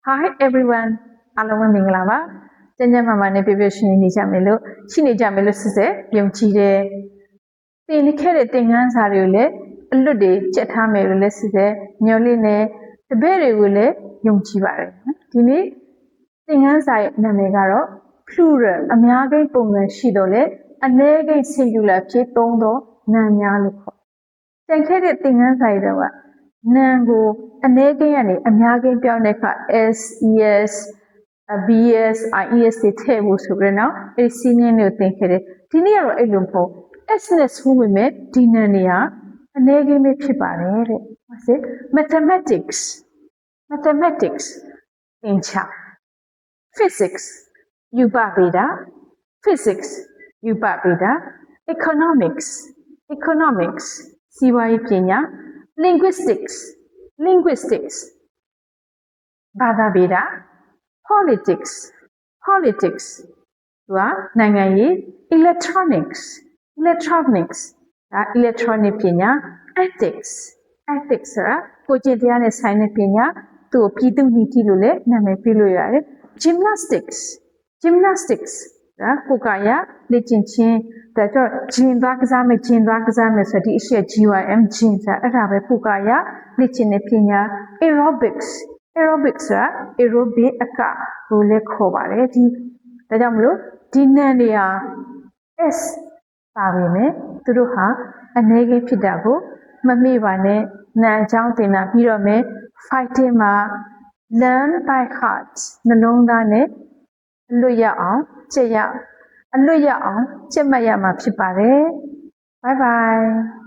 Hi everyone အားလုံးပဲမင်္ဂလာပါကျန်ကျန်မာမာနဲ့ပြပြရှင်နေကြမယ်လို့ရှိနေကြမယ်လို့စစ်စစ်ယုံကြည်တယ်သင်ခဲ့တဲ့သင်ခန်းစာတွေကိုလည်းအလွတ်တွေကြက်ထားမယ်လို့လည်းစစ်စစ်ညှော်လေးနဲ့တပည့်တွေကိုလည်းယုံကြည်ပါတယ်ဒီနေ့သင်ခန်းစာရဲ့နာမည်ကတော့ plural အများကိန်းပုံစံရှိတော့လေအနည်းကိန်း singular ဖြစ်သုံးတော့နာမ်များလို့ခေါ်ကျန်ခဲ့တဲ့သင်ခန်းစာတွေတော့နာမ်ကိုအနည်းကိန်းကနေအများကိန်းပြောင်းတဲ့အခါ s es bs ies တွေထည့်ဖို့ဆိုပြီးတော့အဲ့ဒီစီးနင်းတွေကိုသင်ခဲ့တယ်ဒီနေ့ကတော့အဲ့လိုမဟုတ် s နဲ့ဆိုဝင်မဲ့ဒီနာမ်တွေဟာအနည်းကိန်းပဲဖြစ်ပါတယ်တဲ့ဟုတ်စေ mathematics သင်ချ physics ယူပပေတာ physics ယူပပေတာ economics စီးပွားရေးပညာ linguistics ဘာသာပေတာ politics သူကနိုင်ငံရေး electronics ဒါ electronic ပညာ ethics ဆိုတာကိုကျင့်တရားနဲ့ဆိုင်တဲ့ပညာသူ့ကိုပြည်သူ့နီတိလို့လည်းနာမည်ပေးလို့ရတယ် gymnastics ဒါကိုယ်ကာယလေ့ကျင့်ခြင်းဒါကြောင့်ဂျင်သွားကစားမယ်ဆိုဒီအရှိ GYM ဂျင်ဆိုတာအဲ့ဒါပဲကိုယ်ကာယလေ့ကျင့်တဲ့ပညာ aerobics ဆိုတာ aerobic အကကိုလည်းခေါ်ပါတယ်ဒီဒါကြောင့်မလို့ဒီနာမ်တွေဟာ S ပါပဲမယ်သူတို့ဟာအနည်းကိန်းဖြစ်တာကိုမမေ့ပါနဲ့နာမ်အကြောင်းသင်တာပြီးတော့မယ် fighting မှာ learn by heart နှလုံးသားနဲ့အလွတ်ရအောင်ကြက်မှတ်ရမှာဖြစ်ပါတယ် bye bye